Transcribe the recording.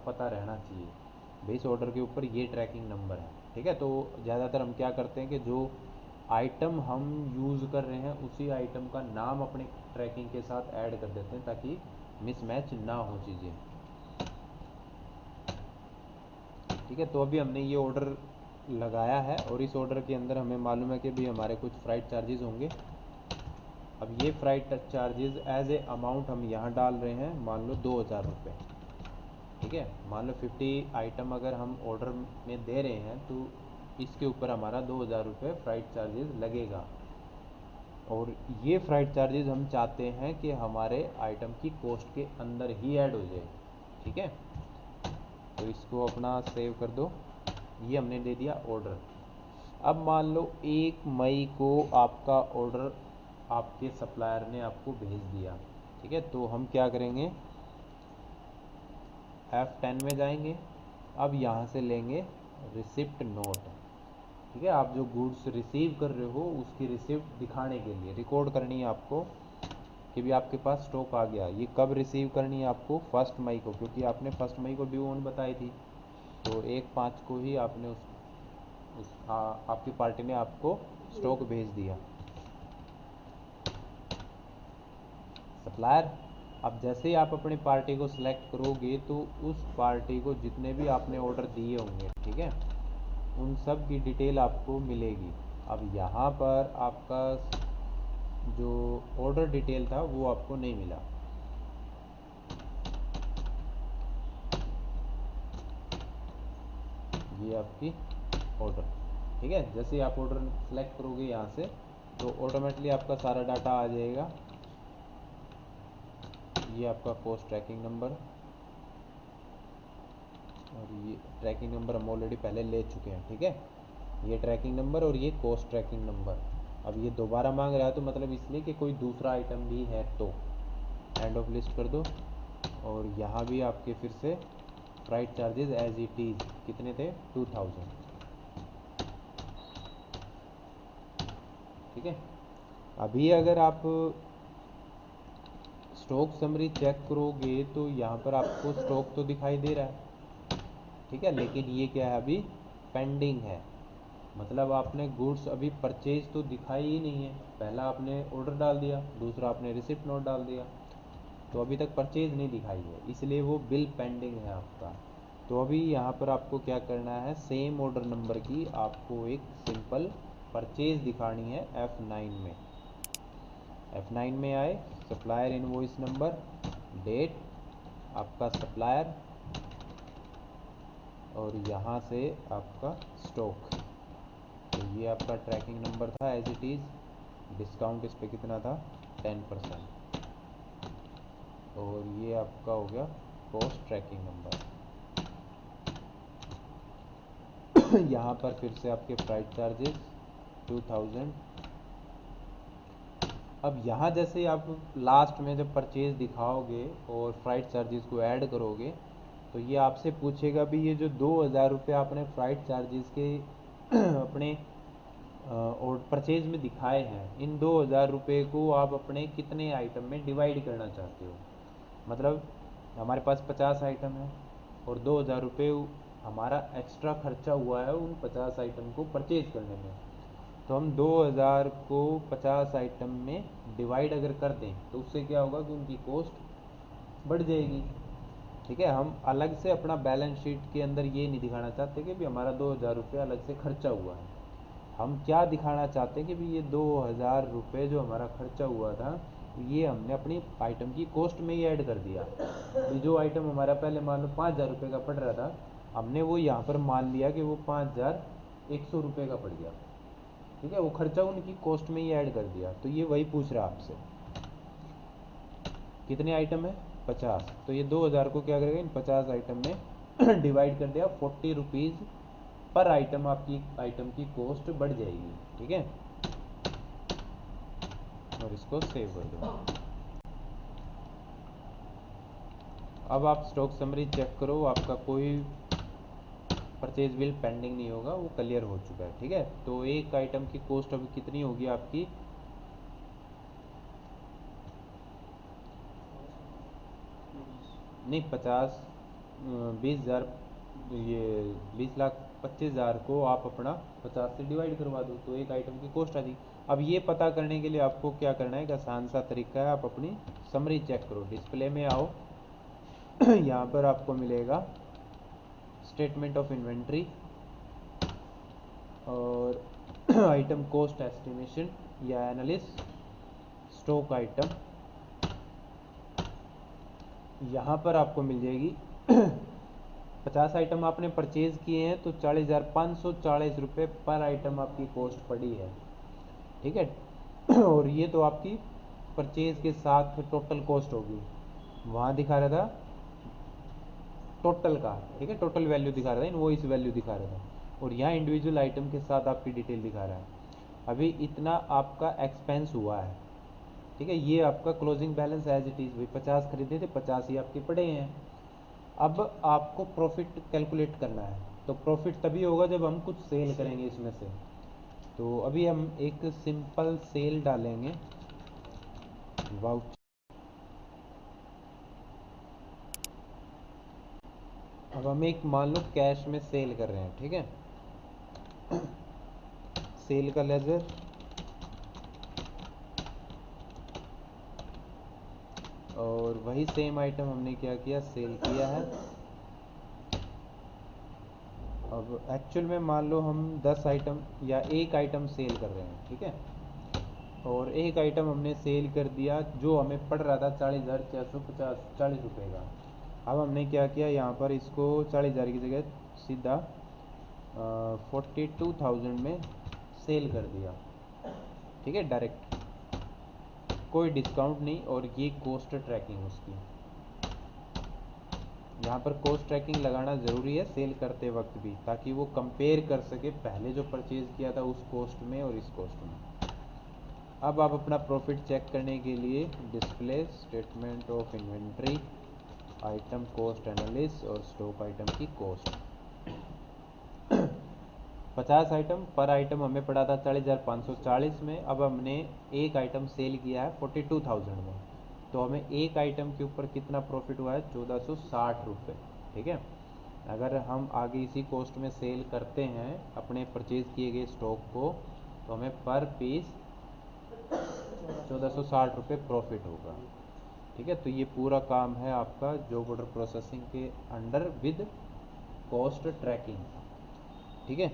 पता रहना चाहिए बेस ऑर्डर के ऊपर ये ट्रैकिंग नंबर है। ठीक है, तो ज़्यादातर हम क्या करते हैं कि जो आइटम हम यूज़ कर रहे हैं उसी आइटम का नाम अपने ट्रैकिंग के साथ ऐड कर देते हैं ताकि मिसमैच ना हो चीज़ें। ठीक है, तो अभी हमने ये ऑर्डर लगाया है और इस ऑर्डर के अंदर हमें मालूम है कि भी हमारे कुछ फ्राइट चार्जेस होंगे। अब ये freight charges as a amount हम यहाँ डाल रहे हैं, मान लो 2000 रुपये। ठीक है, मान लो 50 आइटम अगर हम ऑर्डर में दे रहे हैं तो इसके ऊपर हमारा 2000 रुपये फ्राइट चार्जेस लगेगा। और ये फ्राइट चार्जेस हम चाहते हैं कि हमारे आइटम की कॉस्ट के अंदर ही ऐड हो जाए। ठीक है, तो इसको अपना सेव कर दो। ये हमने दे दिया ऑर्डर। अब मान लो 1 मई को आपका ऑर्डर आपके सप्लायर ने आपको भेज दिया। ठीक है, तो हम क्या करेंगे, F10 में जाएंगे। अब यहाँ से लेंगे रिसिप्ट नोट। ठीक है, आप जो गुड्स रिसीव कर रहे हो उसकी रिसिप्ट दिखाने के लिए रिकॉर्ड करनी है आपको कि भी आपके पास स्टॉक आ गया। ये कब रिसीव करनी है आपको, 1 मई को, क्योंकि आपने 1 मई को ड्यू ऑन बताई थी। तो 1/5 को ही आपने आपकी पार्टी ने आपको स्टॉक भेज दिया। सप्लायर, अब जैसे ही आप अपनी पार्टी को सिलेक्ट करोगे तो उस पार्टी को जितने भी आपने ऑर्डर दिए होंगे, ठीक है, उन सब की डिटेल आपको मिलेगी। अब यहाँ पर आपका जो ऑर्डर डिटेल था वो आपको नहीं मिला। ये आपकी ऑर्डर। ठीक है, जैसे ही आप ऑर्डर सेलेक्ट करोगे यहाँ से तो ऑटोमेटिकली आपका सारा डाटा आ जाएगा। ये आपका कॉस्ट ट्रैकिंग नंबर, और ये ट्रैकिंग नंबर हम ऑलरेडी पहले ले चुके हैं। ठीक है, ये ट्रैकिंग नंबर और ये कॉस्ट ट्रैकिंग नंबर। अब ये दोबारा मांग रहा है तो मतलब इसलिए कि कोई दूसरा आइटम भी है। तो एंड ऑफ लिस्ट कर दो। और यहाँ भी आपके फिर से freight charges as it is कितने थे, 2000। ठीक है, अभी अगर आप स्टॉक समरी चेक करोगे तो यहाँ पर आपको स्टॉक तो दिखाई दे रहा है। ठीक है, लेकिन ये क्या है, अभी पेंडिंग है। मतलब आपने गुड्स अभी परचेज तो दिखाई ही नहीं है। पहला आपने ऑर्डर डाल दिया, दूसरा आपने रिसिप्ट नोट डाल दिया, तो अभी तक परचेज नहीं दिखाई है, इसलिए वो बिल पेंडिंग है आपका। तो अभी यहाँ पर आपको क्या करना है, सेम ऑर्डर नंबर की आपको एक सिंपल परचेज दिखानी है F9 में। F9 में आए, सप्लायर इनवॉइस नंबर, डेट, आपका सप्लायर, और यहाँ से आपका स्टॉक। तो ये आपका ट्रैकिंग नंबर था एज इट इज़। डिस्काउंट इस पर कितना था, 10%। और ये आपका हो गया कॉस्ट ट्रैकिंग नंबर। यहाँ पर फिर से आपके फ्राइट चार्जेस 2000। अब यहाँ जैसे आप लास्ट में जब परचेज दिखाओगे और फ्राइट चार्जेस को ऐड करोगे तो ये आपसे पूछेगा भी ये जो 2000 रुपये आपने फ्राइट चार्जेस के अपने और परचेज में दिखाए हैं, इन 2000 रुपये को आप अपने कितने आइटम में डिवाइड करना चाहते हो। मतलब हमारे पास 50 आइटम है और 2000 रुपये हमारा एक्स्ट्रा खर्चा हुआ है उन 50 आइटम को परचेज करने में। तो हम 2000 को 50 आइटम में डिवाइड अगर कर दें तो उससे क्या होगा कि उनकी कॉस्ट बढ़ जाएगी। ठीक है, हम अलग से अपना बैलेंस शीट के अंदर ये नहीं दिखाना चाहते कि भी हमारा 2000 रुपये अलग से खर्चा हुआ है। हम क्या दिखाना चाहते हैं कि भी ये 2000 रुपये जो हमारा खर्चा हुआ था ये हमने अपनी आइटम की कॉस्ट में ही ऐड कर दिया। भी जो आइटम हमारा पहले मान लो 5000 रुपये का पड़ रहा था, हमने वो यहाँ पर मान लिया कि वो 5100 रुपये का पड़ गया। ठीक है, वो खर्चा उनकी कॉस्ट में ही ऐड कर दिया। तो ये वही पूछ रहा है आपसे, कितने आइटम है, 50। तो ये 2000 को क्या करेगा, इन 50 आइटम में डिवाइड कर दिया, 40 रुपीज़ पर आइटम आपकी आइटम की कॉस्ट बढ़ जाएगी। ठीक है, और इसको सेव कर दो। अब आप स्टॉक समरी चेक करो, आपका कोई परचेज बिल पेंडिंग नहीं होगा, वो क्लियर हो चुका है। ठीक है, तो एक आइटम की कॉस्ट अभी कितनी होगी आपकी, नहीं 50 20,000, ये 20,25,000 को आप अपना 50 से डिवाइड करवा दो तो एक आइटम की कॉस्ट आ जाएगी। अब ये पता करने के लिए आपको क्या करना है, एक आसान सा तरीका है, आप अपनी समरी चेक करो, डिस्प्ले में आओ। यहाँ पर आपको मिलेगा स्टेटमेंट ऑफ इन्वेंट्री और आइटम कॉस्ट एस्टिमेशन या एनालिस्ट, स्टॉक आइटम, यहाँ पर आपको मिल जाएगी। 50 आइटम आपने परचेज किए हैं तो 40,540 पर आइटम आपकी कॉस्ट पड़ी है, ठीक है। और ये तो आपकी परचेज के साथ टोटल कॉस्ट होगी, वहाँ दिखा रहा था टोटल का, ठीक है, टोटल वैल्यू दिखा रहा था, इनवॉइस वैल्यू दिखा रहा था, और यहाँ इंडिविजुअल आइटम के साथ आपकी डिटेल दिखा रहा है। अभी इतना आपका एक्सपेंस हुआ है, ठीक है, ये आपका closing balance as it is, भाई 50 खरीदे थे, 50 ही आपके पड़े हैं। अब आपको प्रॉफिट कैलकुलेट करना है, तो प्रॉफिट तभी होगा जब हम कुछ सेल करेंगे इसमें से। तो अभी हम एक सिंपल सेल डालेंगे, वाउच। अब हम एक मान लो कैश में सेल कर रहे हैं, ठीक है, सेल का लेजर, और वही सेम आइटम हमने क्या किया, सेल किया है। अब एक्चुअल में मान लो हम 10 आइटम या एक आइटम सेल कर रहे हैं, ठीक है, और एक आइटम हमने सेल कर दिया जो हमें पड़ रहा था 40,640 का। अब हमने क्या किया, यहाँ पर इसको 40,000 की जगह सीधा 42,000 में सेल कर दिया, ठीक है, डायरेक्ट, कोई डिस्काउंट नहीं। और ये कॉस्ट ट्रैकिंग उसकी, यहाँ पर कॉस्ट ट्रैकिंग लगाना ज़रूरी है सेल करते वक्त भी, ताकि वो कंपेयर कर सके पहले जो परचेज़ किया था उस कॉस्ट में और इस कॉस्ट में। अब आप अपना प्रॉफिट चेक करने के लिए display, statement of inventory, item cost analysis और स्टॉक आइटम की कॉस्ट। 50 आइटम, पर आइटम हमें पड़ा था 40,540 में, अब हमने एक आइटम सेल किया है 42,000 में, तो हमें एक आइटम के ऊपर कितना प्रॉफिट हुआ है, 1460 रुपये, ठीक है। अगर हम आगे इसी कॉस्ट में सेल करते हैं अपने परचेज किए गए स्टॉक को, तो हमें पर पीस 1460 रुपये प्रॉफिट होगा, ठीक है। तो ये पूरा काम है आपका जॉब ऑर्डर प्रोसेसिंग के अंडर विद कॉस्ट ट्रैकिंग, ठीक है।